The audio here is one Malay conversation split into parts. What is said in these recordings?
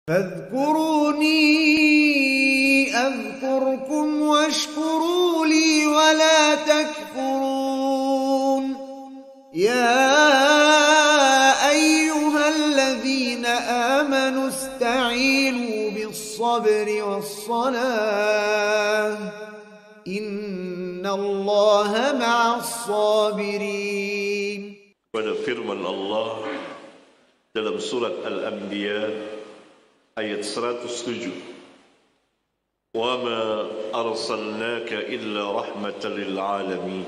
فاذكروني أذكركم واشكروا لي ولا تكفرون يا أيها الذين آمنوا استعينوا بالصبر والصلاة إن الله مع الصابرين. Pada firman Allah dalam surat Al-Anbiya ayat 107, "Wa ma arsalnaka illa rahmatan lil alamin."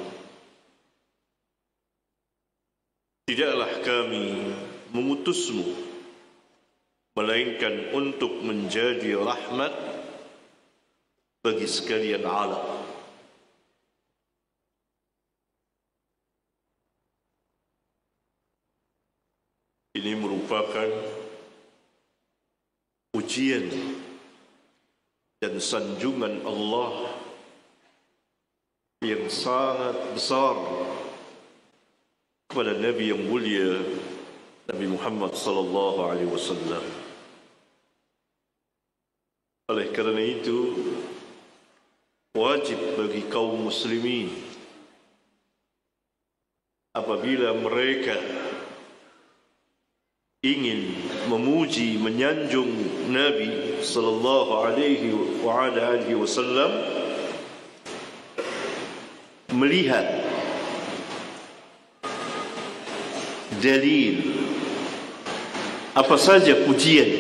Tidaklah kami mengutusmu melainkan untuk menjadi rahmat bagi sekalian alam. Ini merupakan ujian dan sanjungan Allah yang sangat besar kepada Nabi yang mulia, Nabi Muhammad sallallahu alaihi wasallam. Oleh kerana itu, wajib bagi kaum muslimin apabila mereka ingin memuji, menyanjung Nabi sallallahu alaihi wasallam, melihat dalil apa saja pujian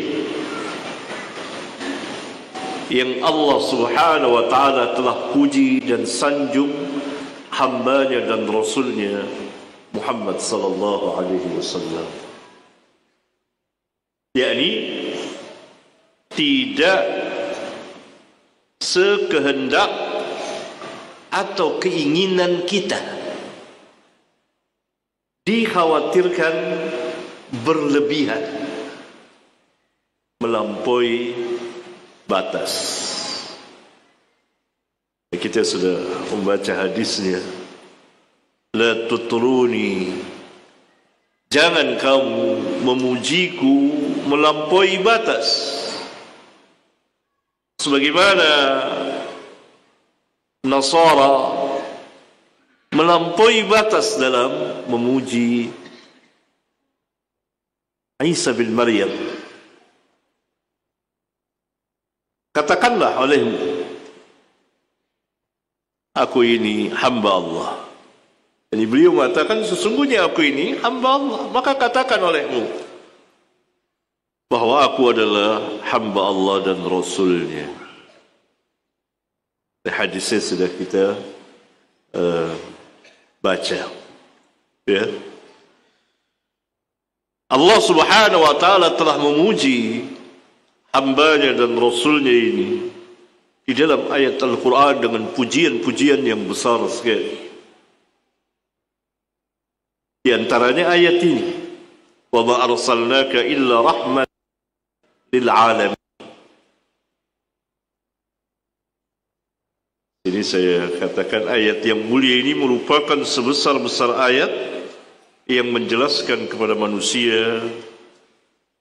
yang Allah Subhanahu wa taala telah puji dan sanjung hambanya dan rasulnya Muhammad sallallahu alaihi wasallam. Yakni tidak sekehendak atau keinginan kita dikhawatirkan berlebihan melampaui batas. Kita sudah membaca hadisnya, la tutruni, jangan kamu memujiku melampaui batas, sebagaimana Nasara melampaui batas dalam memuji Isa bin Maryam. Katakanlah olehmu, aku ini hamba Allah. Jadi beliau mengatakan, sesungguhnya aku ini hamba Allah. Maka katakan olehmu bahwa aku adalah hamba Allah dan Rasulnya. Hadisnya sudah kita baca. Ya. Allah Subhanahu wa taala telah memuji hambanya dan Rasulnya ini di dalam ayat Al-Quran dengan pujian-pujian yang besar sekali. Di antaranya ayat ini, "Wa ma arsalnaka illa rahmatan lil alamin." Jadi saya katakan ayat yang mulia ini merupakan sebesar-besar ayat yang menjelaskan kepada manusia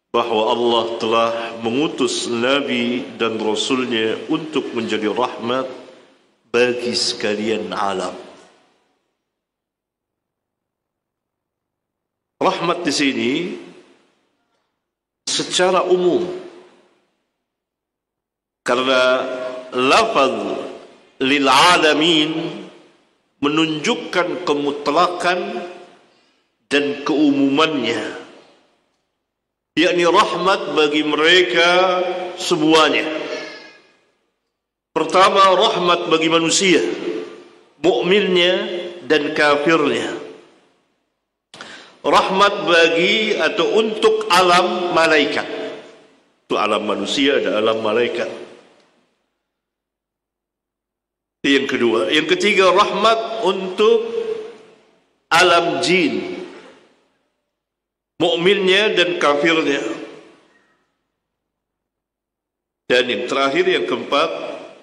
bahawa Allah telah mengutus Nabi dan Rasulnya untuk menjadi rahmat bagi sekalian alam. Rahmat di sini secara umum, karena lafaz lil alamin menunjukkan kemutlakan dan keumumannya, yakni rahmat bagi mereka semuanya. Pertama, rahmat bagi manusia, mukminnya dan kafirnya. Rahmat bagi atau untuk alam malaikat. Itu alam manusia, ada alam malaikat. Yang kedua, yang ketiga, rahmat untuk alam jin, mukminnya dan kafirnya. Dan yang terakhir, yang keempat,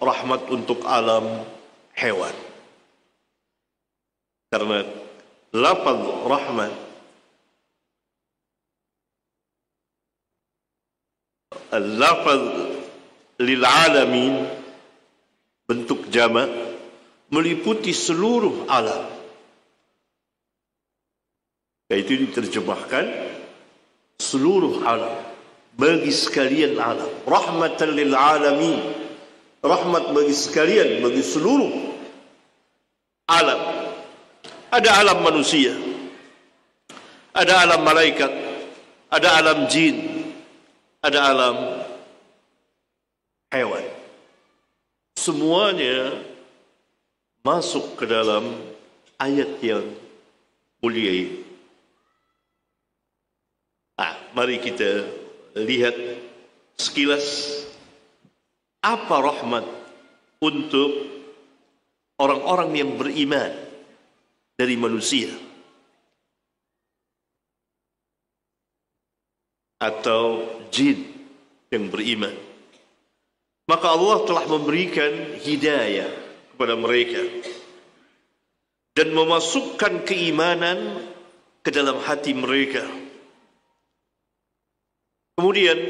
rahmat untuk alam hewan. Karena lafaz rahmat lafaz lil alamin bentuk jamak meliputi seluruh alam. Itu diterjemahkan seluruh alam, bagi sekalian alam. Rahmatan lil alamin, rahmat bagi sekalian, bagi seluruh alam. Ada alam manusia, ada alam malaikat, ada alam jin, ada alam hewan. Semuanya masuk ke dalam ayat yang mulia ini. Mari kita lihat sekilas apa rahmat untuk orang-orang yang beriman dari manusia atau jin yang beriman. Maka Allah telah memberikan hidayah kepada mereka dan memasukkan keimanan ke dalam hati mereka. Kemudian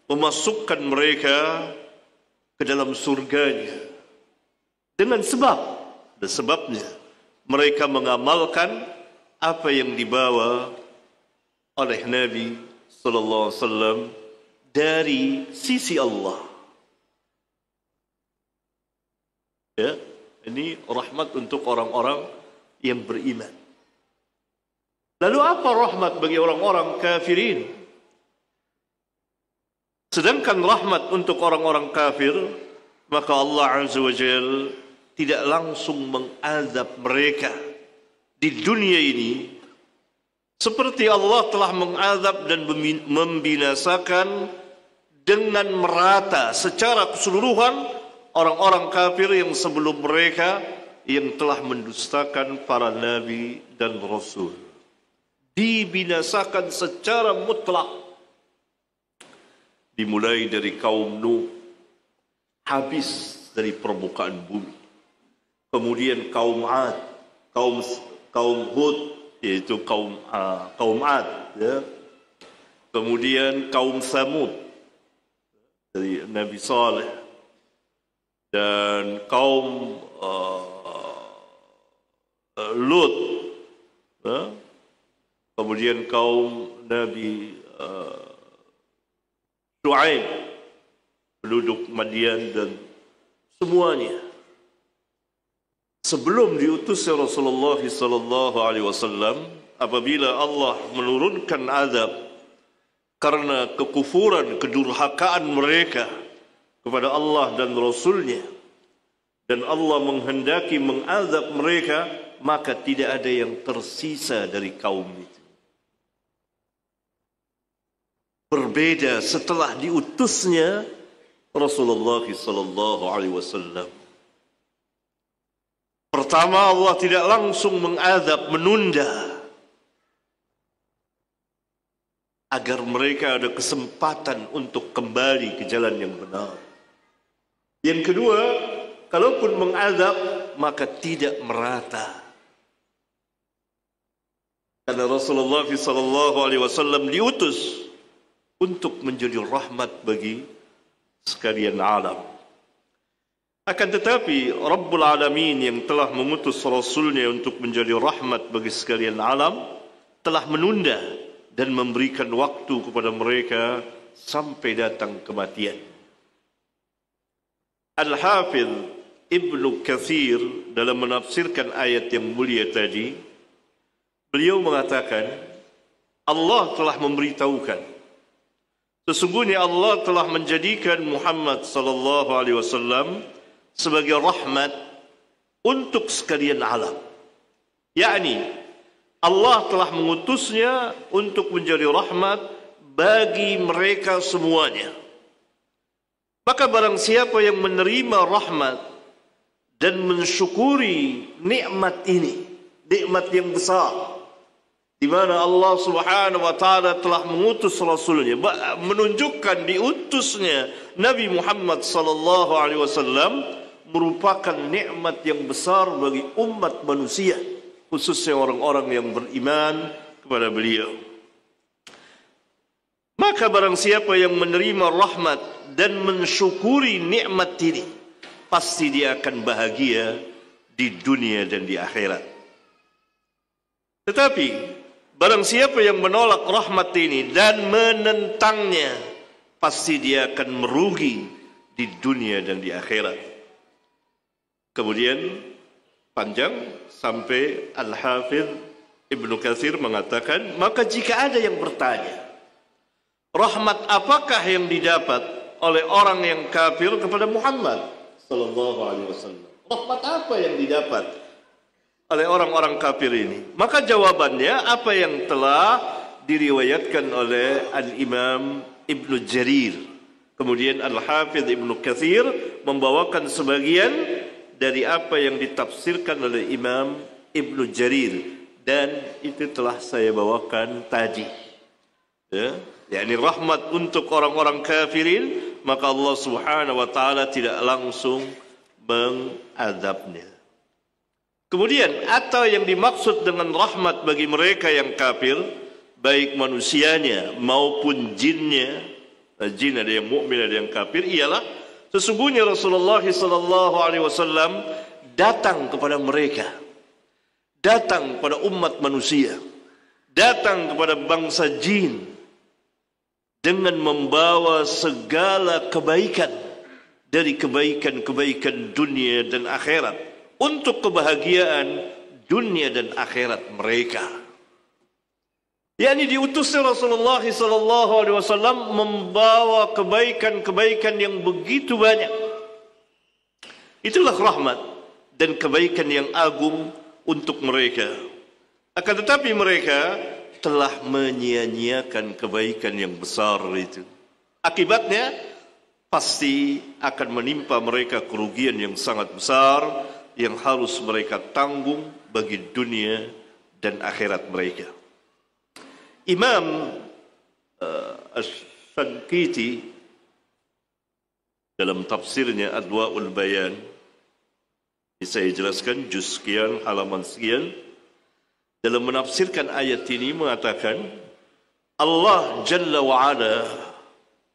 memasukkan mereka ke dalam surganya dengan sebabnya mereka mengamalkan apa yang dibawa oleh Nabi sallallahu alaihi wasallam dari sisi Allah. Ya, ini rahmat untuk orang-orang yang beriman. Lalu apa rahmat bagi orang-orang kafirin? Sedangkan rahmat untuk orang-orang kafir, maka Allah Azza wa Jalla tidak langsung mengazab mereka di dunia ini seperti Allah telah mengazab dan membinasakan dengan merata secara keseluruhan orang-orang kafir yang sebelum mereka yang telah mendustakan para nabi dan rasul. Dibinasakan secara mutlak. Dimulai dari kaum Nuh, habis dari permukaan bumi. Kemudian kaum Ad, kaum Hud, yaitu kaum Ad, ya. Kemudian kaum Thamud dari Nabi Saleh, dan kaum Lut, ya. Kemudian kaum Nabi Shu'aib, penduduk Madian, dan semuanya. Sebelum diutusnya Rasulullah sallallahu alaihi wasallam, apabila Allah menurunkan azab karena kekufuran, kedurhakaan mereka kepada Allah dan Rasulnya, dan Allah menghendaki mengazab mereka, maka tidak ada yang tersisa dari kaum itu. Berbeda setelah diutusnya Rasulullah sallallahu alaihi wasallam. Pertama, Allah tidak langsung mengazab, menunda agar mereka ada kesempatan untuk kembali ke jalan yang benar. Yang kedua, kalaupun mengazab, maka tidak merata. Karena Rasulullah sallallahu alaihi wasallam diutus untuk menjadi rahmat bagi sekalian alam. Akan tetapi Rabbul Alamin yang telah mengutus Rasulnya untuk menjadi rahmat bagi sekalian alam telah menunda dan memberikan waktu kepada mereka sampai datang kematian. Al-Hafidh Ibnu Katsir dalam menafsirkan ayat yang mulia tadi, beliau mengatakan Allah telah memberitahukan sesungguhnya Allah telah menjadikan Muhammad sallallahu alaihi wasallam sebagai rahmat untuk sekalian alam. Yakni Allah telah mengutusnya untuk menjadi rahmat bagi mereka semuanya. Maka barang siapa yang menerima rahmat dan mensyukuri nikmat ini, nikmat yang besar, di mana Allah Subhanahu wa taala telah mengutus rasulnya, menunjukkan diutusnya Nabi Muhammad sallallahu alaihi wasallam merupakan nikmat yang besar bagi umat manusia, khususnya orang-orang yang beriman kepada beliau. Maka barang siapa yang menerima rahmat dan mensyukuri nikmat ini, pasti dia akan bahagia di dunia dan di akhirat. Tetapi barang siapa yang menolak rahmat ini dan menentangnya, pasti dia akan merugi di dunia dan di akhirat. Kemudian panjang sampai Al-Hafidh Ibnu Katsir mengatakan, maka jika ada yang bertanya, rahmat apakah yang didapat oleh orang yang kafir kepada Muhammad sallallahu alaihi wasallam? Rahmat apa yang didapat oleh orang-orang kafir ini? Maka jawabannya apa yang telah diriwayatkan oleh Al-Imam Ibnu Jarir. Kemudian Al-Hafidh Ibnu Katsir membawakan sebagian dari apa yang ditafsirkan oleh Imam Ibnu Jarir, dan itu telah saya bawakan tadi. Ya, yakni rahmat untuk orang-orang kafirin, maka Allah Subhanahu wa taala tidak langsung mengadabnya. Kemudian atau yang dimaksud dengan rahmat bagi mereka yang kafir, baik manusianya maupun jinnya, jin ada yang mukmin ada yang kafir, ialah sesungguhnya Rasulullah sallallahu alaihi wasallam datang kepada mereka, datang kepada umat manusia, datang kepada bangsa jin dengan membawa segala kebaikan dari kebaikan-kebaikan dunia dan akhirat untuk kebahagiaan dunia dan akhirat mereka. yakni diutusnya Rasulullah sallallahu alaihi wasallam membawa kebaikan-kebaikan yang begitu banyak. Itulah rahmat dan kebaikan yang agung untuk mereka. Akan tetapi mereka telah menyia-nyiakan kebaikan yang besar itu. Akibatnya pasti akan menimpa mereka kerugian yang sangat besar yang harus mereka tanggung bagi dunia dan akhirat mereka. Imam Asy-Syankiti dalam tafsirnya Adwa'ul Bayan, saya jelaskan juz sekian, halaman sekian, dalam menafsirkan ayat ini mengatakan Allah Jalla wa'ala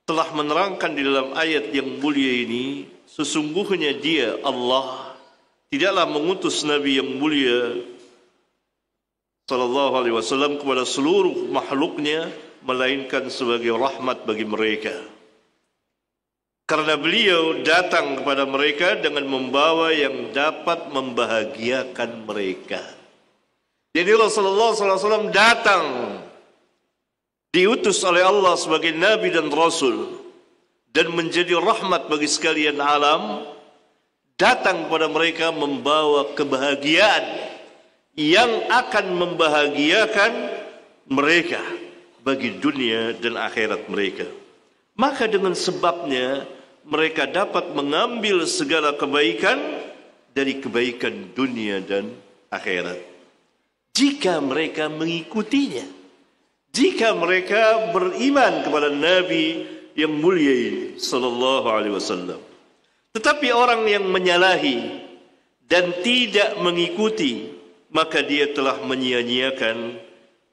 telah menerangkan di dalam ayat yang mulia ini, sesungguhnya Dia Allah tidaklah mengutus Nabi yang mulia sallallahu alaihi wasallam kepada seluruh makhluknya melainkan sebagai rahmat bagi mereka. Karena beliau datang kepada mereka dengan membawa yang dapat membahagiakan mereka. Jadi Rasulullah SAW datang diutus oleh Allah sebagai Nabi dan Rasul dan menjadi rahmat bagi sekalian alam, datang kepada mereka membawa kebahagiaan yang akan membahagiakan mereka bagi dunia dan akhirat mereka. Maka dengan sebabnya mereka dapat mengambil segala kebaikan dari kebaikan dunia dan akhirat jika mereka mengikutinya, jika mereka beriman kepada Nabi yang mulia ini sallallahu alaihi wasallam. Tetapi orang yang menyalahi dan tidak mengikuti, maka dia telah menyia-nyiakan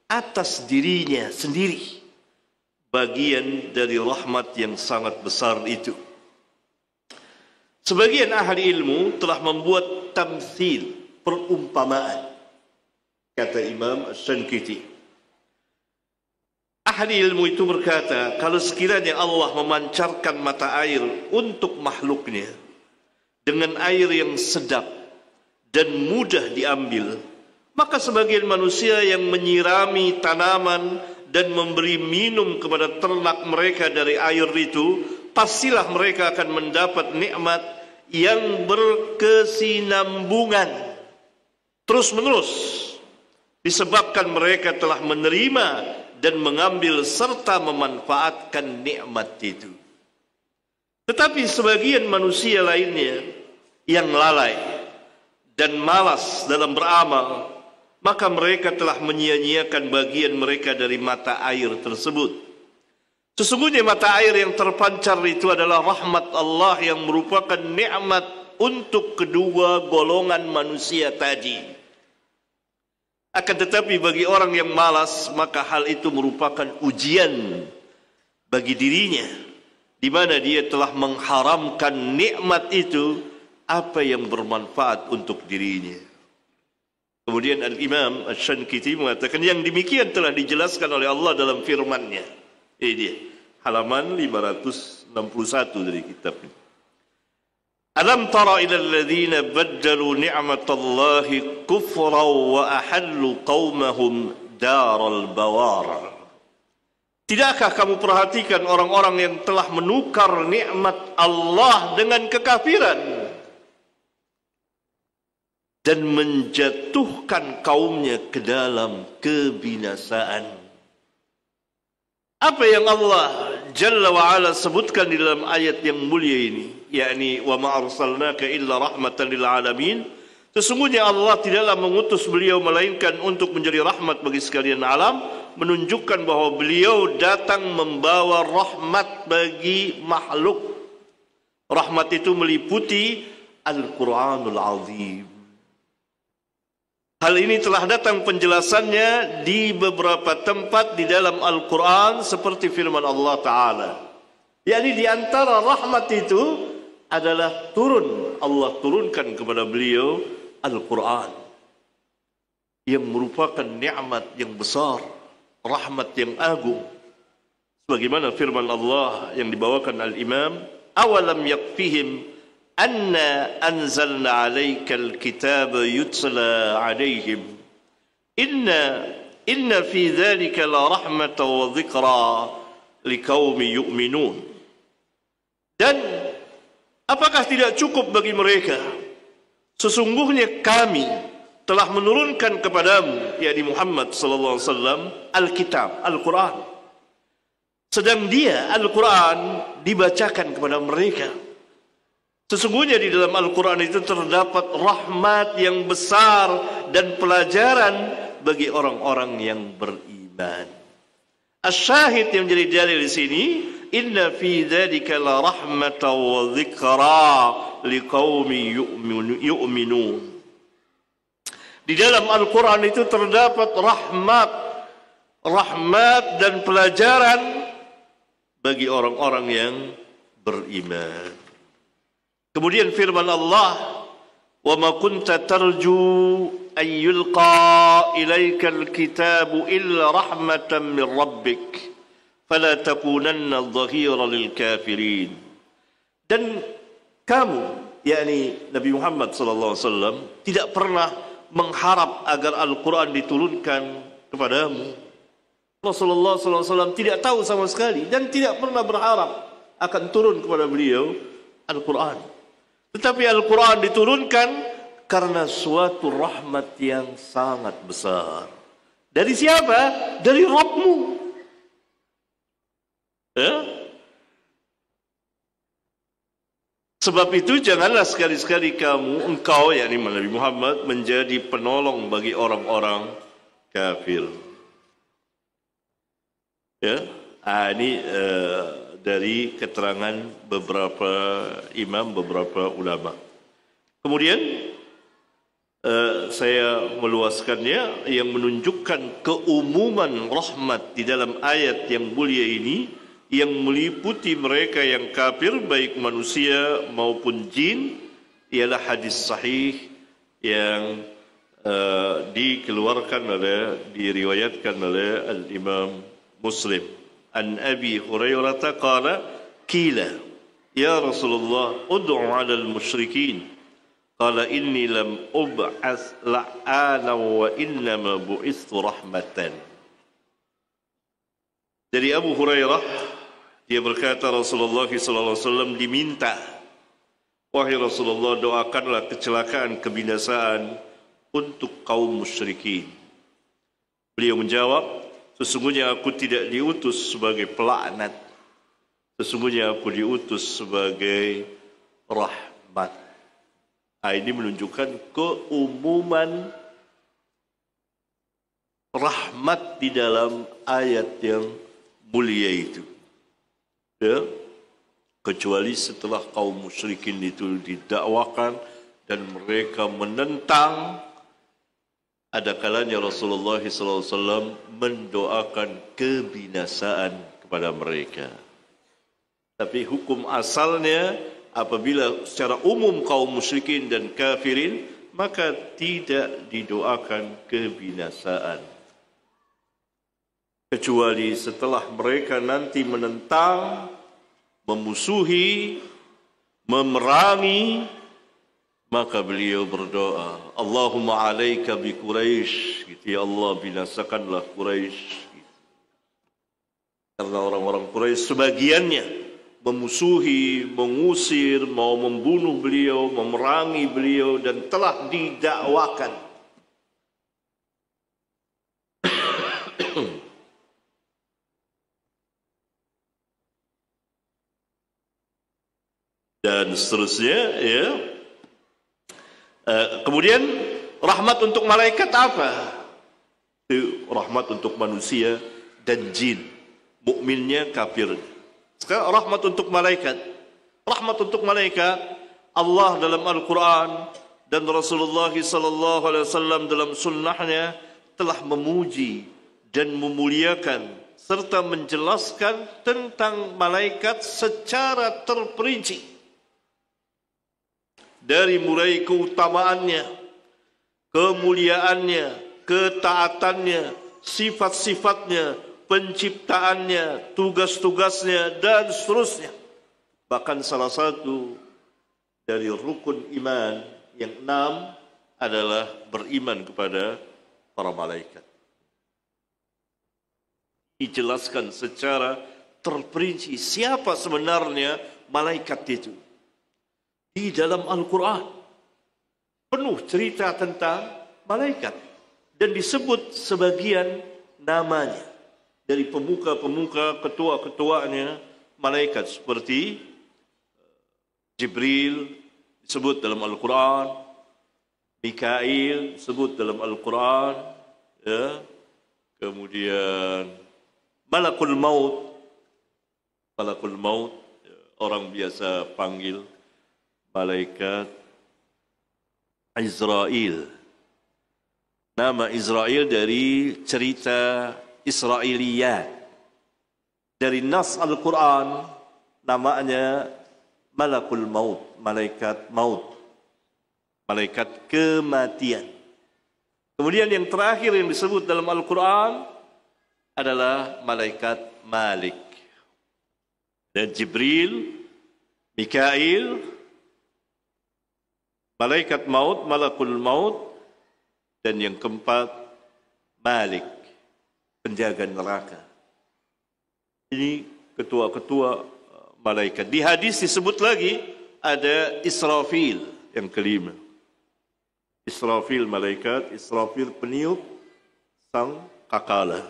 atas dirinya sendiri bagian dari rahmat yang sangat besar itu. Sebagian ahli ilmu telah membuat tamthil, perumpamaan. Kata Imam Asy-Syankiti, ahli ilmu itu berkata, kalau sekiranya Allah memancarkan mata air untuk makhluknya dengan air yang sedap dan mudah diambil, maka sebagian manusia yang menyirami tanaman dan memberi minum kepada ternak mereka dari air itu, pastilah mereka akan mendapat nikmat yang berkesinambungan terus-menerus, disebabkan mereka telah menerima dan mengambil serta memanfaatkan nikmat itu. Tetapi sebagian manusia lainnya yang lalai dan malas dalam beramal, maka mereka telah menyia-nyiakan bagian mereka dari mata air tersebut. Sesungguhnya mata air yang terpancar itu adalah rahmat Allah yang merupakan nikmat untuk kedua golongan manusia tadi. Akan tetapi bagi orang yang malas, maka hal itu merupakan ujian bagi dirinya, di mana dia telah mengharamkan nikmat itu apa yang bermanfaat untuk dirinya. Kemudian Al-Imam Asy-Syankiti mengatakan yang demikian telah dijelaskan oleh Allah dalam firman-Nya. Ini dia, halaman 561 dari kitab ini. Alam tara ila alladhina baddalu ni'matallahi kufran wa ahallu qaumahum daral bawar. Tidakkah kamu perhatikan orang-orang yang telah menukar nikmat Allah dengan kekafiran dan menjatuhkan kaumnya ke dalam kebinasaan? Apa yang Allah Jalla wa Ala sebutkan di dalam ayat yang mulia ini, yakni wa ma arsalnaka illa rahmatan lil alamin. Sesungguhnya Allah tidaklah mengutus beliau melainkan untuk menjadi rahmat bagi sekalian alam, menunjukkan bahwa beliau datang membawa rahmat bagi makhluk. Rahmat itu meliputi Al-Quranul Azim. Hal ini telah datang penjelasannya di beberapa tempat di dalam Al-Quran seperti firman Allah Ta'ala. Yakni di antara rahmat itu adalah Allah turunkan kepada beliau Al-Quran yang merupakan nikmat yang besar, rahmat yang agung. Sebagaimana firman Allah yang dibawakan Al-Imam, awalam yakfihim anna anzalna alaikal kitaba yutla alaihim inna fi dhalika la rahmatan wa dhikra liqaumin yu'minun. Dan apakah tidak cukup bagi mereka, sesungguhnya kami telah menurunkan kepadamu, yakni Muhammad sallallahu alaihi wasallam, Alkitab, Al-Quran. Sedang dia, Al-Quran, dibacakan kepada mereka. Sesungguhnya di dalam Al-Quran itu terdapat rahmat yang besar dan pelajaran bagi orang-orang yang beriman. Asy-syahid yang menjadi dalil di sini, inna fi dzalika la rahmatan wa dzikra liqaumin yu'minun. Di dalam Al-Quran itu terdapat rahmat dan pelajaran bagi orang-orang yang beriman. Kemudian firman Allah, wa ma kunta tarju an yulqa ilaikal kitabu illa rahmatan min rabbik fala takunanna dhahira lil kafirin. Dan kamu, yakni Nabi Muhammad sallallahu alaihi wasallam, tidak pernah mengharap agar Al-Quran diturunkan kepadamu. Rasulullah sallallahu alaihi wasallam tidak tahu sama sekali dan tidak pernah berharap akan turun kepada beliau Al-Quran. Tetapi Al-Quran diturunkan karena suatu rahmat yang sangat besar. Dari siapa? Dari Rabbmu. Ya? Sebab itu janganlah sekali-sekali engkau, yakni Nabi Muhammad, menjadi penolong bagi orang-orang kafir. Ya, ini dari keterangan beberapa imam, beberapa ulama. Kemudian saya meluaskannya yang menunjukkan keumuman rahmat di dalam ayat yang mulia ini yang meliputi mereka yang kafir baik manusia maupun jin, ialah hadis sahih yang diriwayatkan oleh Al-Imam Muslim. An Abi Hurairah qala qila ya Rasulullah ud'u 'ala al-musyrikin qala inni lam ub'ats la'ana wa innama bu'istu rahmatan. Dari Abu Hurairah, dia berkata Rasulullah SAW diminta, wahai Rasulullah, doakanlah kecelakaan, kebinasaan untuk kaum musyrikin. Beliau menjawab, sesungguhnya aku tidak diutus sebagai pelaknat, sesungguhnya aku diutus sebagai rahmat. Ini menunjukkan keumuman rahmat di dalam ayat yang mulia itu. Ya, kecuali setelah kaum musyrikin itu didakwakan dan mereka menentang, ada kalanya Rasulullah SAW mendoakan kebinasaan kepada mereka. Tapi hukum asalnya apabila secara umum kaum musyrikin dan kafirin, maka tidak didoakan kebinasaan. Kecuali setelah mereka nanti menentang, memusuhi, memerangi, maka beliau berdoa, Allahumma alaika bi Quraisy, gitu, ya Allah binasakanlah Quraisy. Karena orang-orang Quraisy sebagiannya memusuhi, mengusir, mau membunuh beliau, memerangi beliau, dan telah didakwakan. Dan seterusnya, ya. Kemudian rahmat untuk malaikat apa? Itu rahmat untuk manusia dan jin, mukminnya, kafirnya. Sekarang rahmat untuk malaikat. Rahmat untuk malaikat, Allah dalam Al-Quran dan Rasulullah SAW dalam sunnahnya telah memuji dan memuliakan serta menjelaskan tentang malaikat secara terperinci. Dari mulai keutamaannya, kemuliaannya, ketaatannya, sifat-sifatnya, penciptaannya, tugas-tugasnya, dan seterusnya. Bahkan salah satu dari rukun iman yang 6 adalah beriman kepada para malaikat. Dijelaskan secara terperinci siapa sebenarnya malaikat itu. Di dalam Al-Quran penuh cerita tentang malaikat dan disebut sebagian namanya dari pemuka-pemuka, ketua-ketuanya malaikat seperti Jibril disebut dalam Al-Quran, Mikail disebut dalam Al-Quran, ya. Kemudian Malakul Maut, orang biasa panggil malaikat Israel. Nama Israel dari cerita Israiliyat. Dari nas Al-Quran namanya Malakul Maut, malaikat maut, malaikat kematian. Kemudian yang terakhir yang disebut dalam Al-Quran adalah malaikat Malik. Dan Jibril, Mikail, malaikat maut, Malakul Maut, dan yang keempat Malik, penjaga neraka. Ini ketua-ketua malaikat. Di hadis disebut lagi ada Israfil yang kelima. Israfil malaikat, Israfil peniup sang kakala.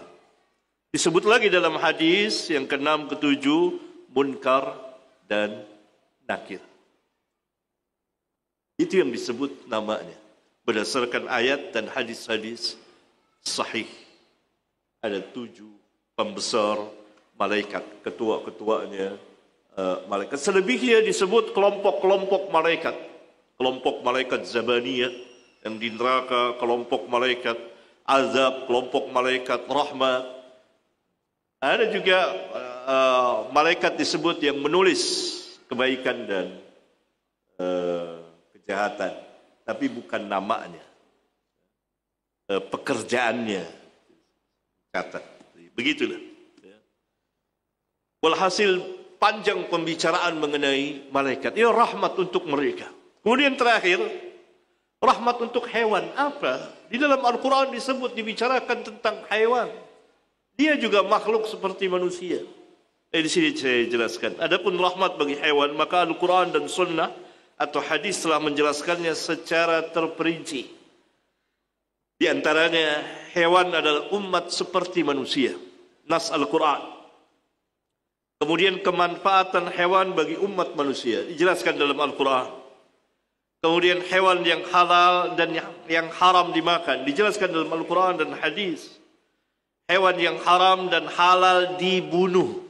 Disebut lagi dalam hadis yang ke-6, ke-7 Munkar dan Nakir. Itu yang disebut namanya berdasarkan ayat dan hadis-hadis sahih. Ada 7 pembesar malaikat, ketua-ketuanya malaikat. Selebihnya disebut kelompok-kelompok malaikat. Kelompok malaikat Zabaniyah yang di neraka, kelompok malaikat azab, kelompok malaikat rahmat. Ada juga malaikat disebut yang menulis kebaikan dan kejahatan, tapi bukan namanya, pekerjaannya catat. Begitulah. Walhasil panjang pembicaraan mengenai malaikat. Ya, rahmat untuk mereka. Kemudian terakhir, rahmat untuk hewan. Apa? Di dalam Al-Quran disebut, dibicarakan tentang hewan. Dia juga makhluk seperti manusia. Di sini saya jelaskan. Adapun rahmat bagi hewan, maka Al-Quran dan Sunnah atau hadis telah menjelaskannya secara terperinci. Di antaranya, hewan adalah umat seperti manusia. Nas Al-Quran. Kemudian kemanfaatan hewan bagi umat manusia dijelaskan dalam Al-Quran. Kemudian hewan yang halal dan yang haram dimakan dijelaskan dalam Al-Quran dan hadis. Hewan yang haram dan halal dibunuh,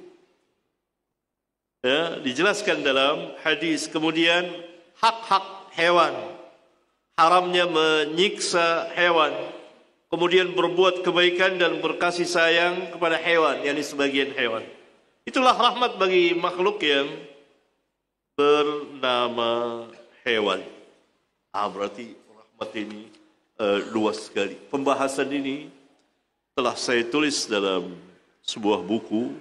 ya, dijelaskan dalam hadis. Kemudian hak-hak hewan, haramnya menyiksa hewan, kemudian berbuat kebaikan dan berkasih sayang kepada hewan, yakni sebagian hewan. Itulah rahmat bagi makhluk yang bernama hewan. Berarti rahmat ini luas sekali. Pembahasan ini telah saya tulis dalam sebuah buku.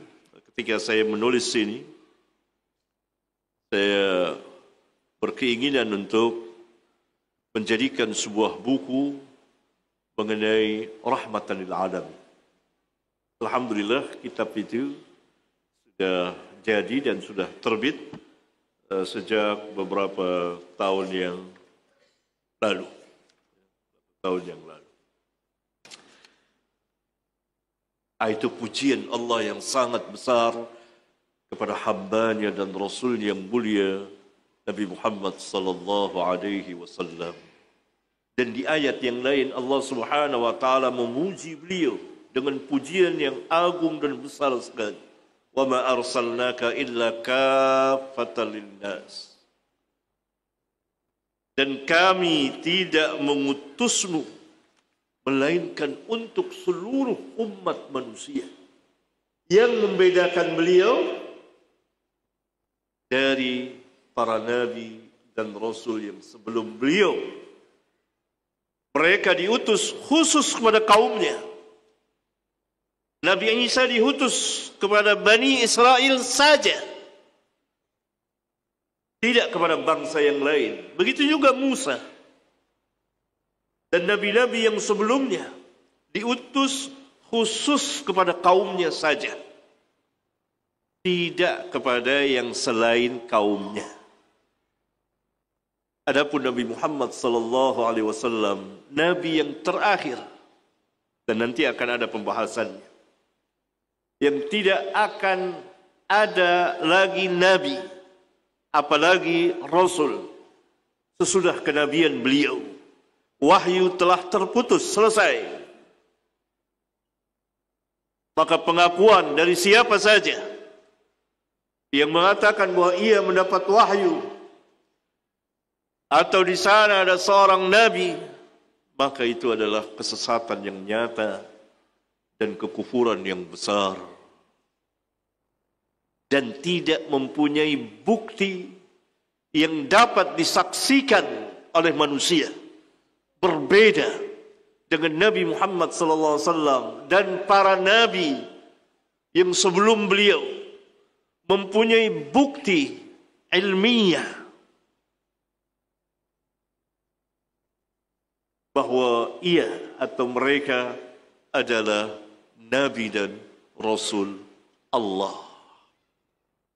Ketika saya menulis ini, saya berkeinginan untuk menjadikan sebuah buku mengenai rahmatan lil alam. Alhamdulillah kitab itu sudah jadi dan sudah terbit sejak beberapa tahun yang lalu. Itu pujian Allah yang sangat besar kepada hamba-Nya dan Rasul yang mulia Nabi Muhammad sallallahu alaihi wasallam. Dan di ayat yang lain Allah Subhanahu wa taala memuji beliau dengan pujian yang agung dan besar sekali. Wa ma arsalnaka illa kaffatan linnas. Dan kami tidak mengutusmu melainkan untuk seluruh umat manusia. Yang membedakan beliau dari para nabi dan rasul yang sebelum beliau, mereka diutus khusus kepada kaumnya. Nabi Isa diutus kepada Bani Israel saja, tidak kepada bangsa yang lain. Begitu juga Musa dan nabi-nabi yang sebelumnya diutus khusus kepada kaumnya saja, tidak kepada yang selain kaumnya. Adapun Nabi Muhammad sallallahu alaihi wasallam, nabi yang terakhir, dan nanti akan ada pembahasannya, yang tidak akan ada lagi nabi apalagi rasul sesudah kenabian beliau. Wahyu telah terputus, selesai. Maka pengakuan dari siapa saja yang mengatakan bahwa ia mendapat wahyu atau di sana ada seorang nabi, maka itu adalah kesesatan yang nyata dan kekufuran yang besar, dan tidak mempunyai bukti yang dapat disaksikan oleh manusia. Berbeda dengan Nabi Muhammad sallallahu alaihi wasallam dan para nabi yang sebelum beliau, mempunyai bukti ilmiah bahwa ia atau mereka adalah nabi dan rasul Allah.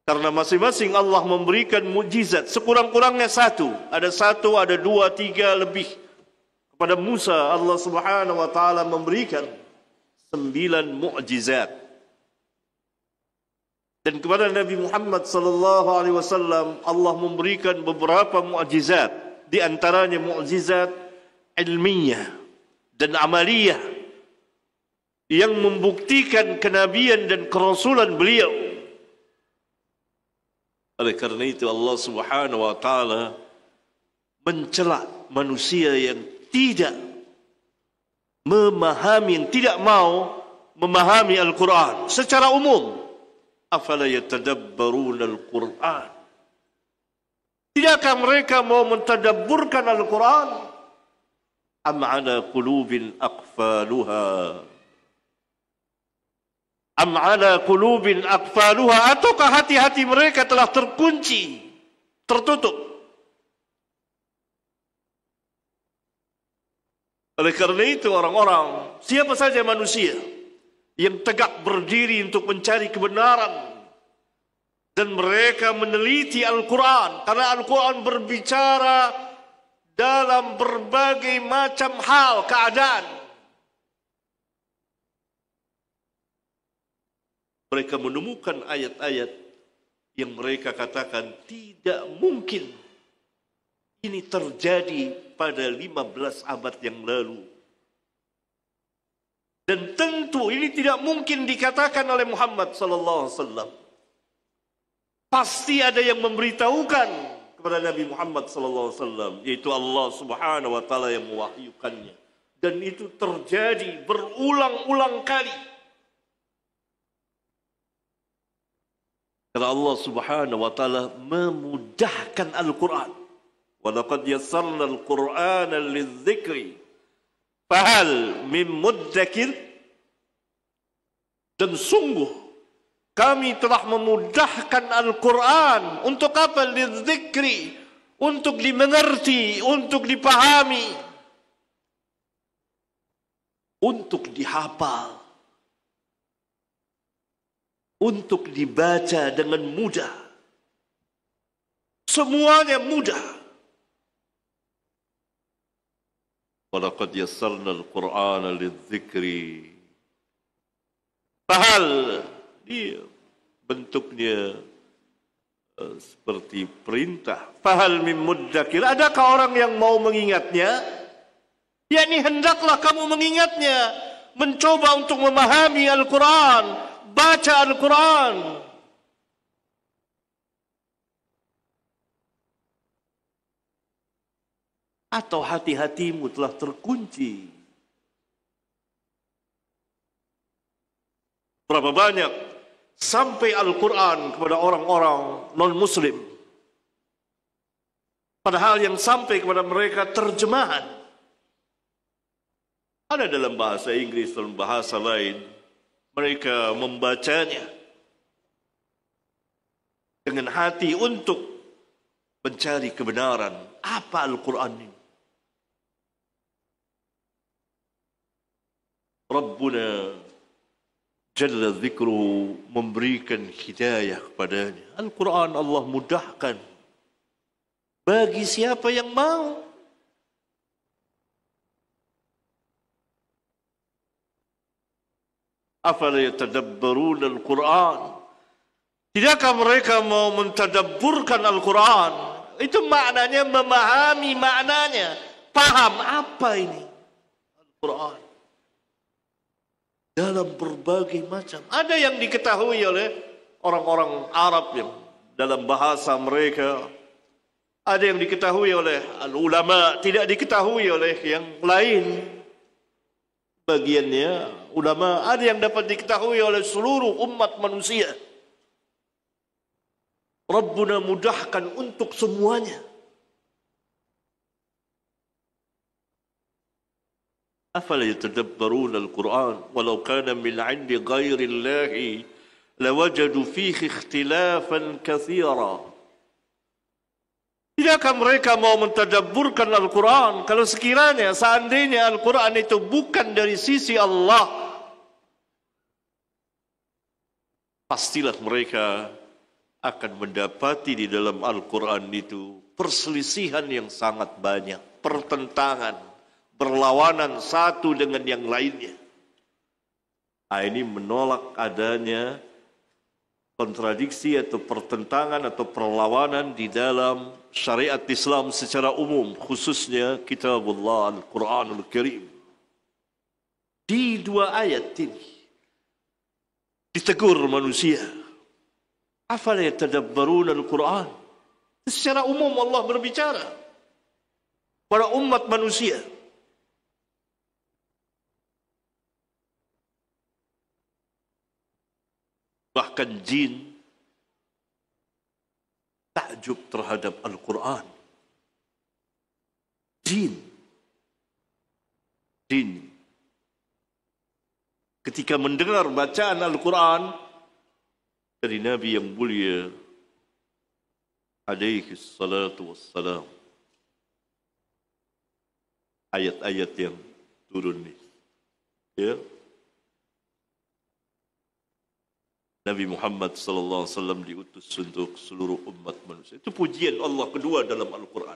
Karena masing-masing Allah memberikan mukjizat, sekurang-kurangnya satu. Ada satu, ada dua, tiga, lebih. Kepada Musa Allah Subhanahu wa taala memberikan 9 mukjizat. Dan kepada Nabi Muhammad sallallahu alaihi wasallam Allah memberikan beberapa mukjizat, di antaranya mukjizat ilmiah dan amaliyah yang membuktikan kenabian dan kerasulan beliau. Oleh karena itu Allah Subhanahu wa taala mencela manusia yang tidak memahami, yang tidak mau memahami Al-Quran secara umum. Afala yatadabbaruna Al-Quran? Tidakkah mereka mau mentadabburkan Al-Quran? Am ala qulubin aqfaluha? Am ala qulubin aqfaluha? Ataukah hati-hati mereka telah terkunci, tertutup? Oleh karena itu orang-orang, siapa saja manusia yang tegak berdiri untuk mencari kebenaran dan mereka meneliti Al-Quran, karena Al-Quran berbicara dalam berbagai macam hal, keadaan. Mereka menemukan ayat-ayat yang mereka katakan tidak mungkin ini terjadi pada 15 abad yang lalu. Dan tentu ini tidak mungkin dikatakan oleh Muhammad sallallahu alaihi wasallam. Pasti ada yang memberitahukan kepada Nabi Muhammad sallallahu alaihi wasallam, yaitu Allah Subhanahu wa taala yang mewahyukannya. Dan itu terjadi berulang-ulang kali. Karena Allah Subhanahu wa taala memudahkan Al-Qur'an. Wa laqad yassarna al-Qur'ana lidzikri fahal min mudzakir. Dan sungguh kami telah memudahkan Al-Quran. Untuk apa? Lidzikri. Untuk dimengerti, untuk dipahami, untuk dihafal, untuk dibaca dengan mudah. Semuanya mudah. Walaqad yassarna al-Qur'ana lidzikri. Fahal, dia bentuknya seperti perintah. Fahal min mudzakir. Adakah orang yang mau mengingatnya? Yakni hendaklah kamu mengingatnya, mencoba untuk memahami Al-Quran, baca Al-Quran. Atau hati-hatimu telah terkunci. Berapa banyak sampai Al-Quran kepada orang-orang non-Muslim, padahal yang sampai kepada mereka terjemahan ada dalam bahasa Inggris, dalam bahasa lain. Mereka membacanya dengan hati untuk mencari kebenaran. Apa Al-Quran ini? Rabbuna Jalla Dzikruhu memberikan hidayah kepadanya. Al-Quran Allah mudahkan bagi siapa yang mau. Afala yatadabbaruna Al-Quran. Tidakkah mereka mau mentadabburkan Al-Quran? Itu maknanya memahami maknanya. Paham apa ini Al-Quran. Dalam berbagai macam. Ada yang diketahui oleh orang-orang Arab yang dalam bahasa mereka. Ada yang diketahui oleh ulama, tidak diketahui oleh yang lain. Bagiannya ulama, ada yang dapat diketahui oleh seluruh umat manusia. Rabbuna mudahkan untuk semuanya. أفلا يتدبرون القرآن ولو كان من عند غير الله لوجدوا فيه اختلافا كثيرا. Tidakkah mereka mau mentadabburkan Al-Quran? Kalau sekiranya, seandainya Al-Quran itu bukan dari sisi Allah, pastilah mereka akan mendapati di dalam Al-Quran itu perselisihan yang sangat banyak, pertentangan, berlawanan satu dengan yang lainnya. Ini menolak adanya kontradiksi atau pertentangan atau perlawanan di dalam syariat Islam secara umum, khususnya Kitabullah Al-Quranul Karim. Di dua ayat ini ditegur manusia. Afala yatadabbaruna Al-Quran. Secara umum Allah berbicara pada umat manusia. Bahkan jin takjub terhadap Al-Quran. Jin ketika mendengar bacaan Al-Quran dari Nabi yang mulia alaihi salatu wassalam, ayat-ayat yang turun ini, ya, Nabi Muhammad sallallahu alaihi wasallam diutus untuk seluruh umat manusia. Itu pujian Allah kedua dalam Al-Quran.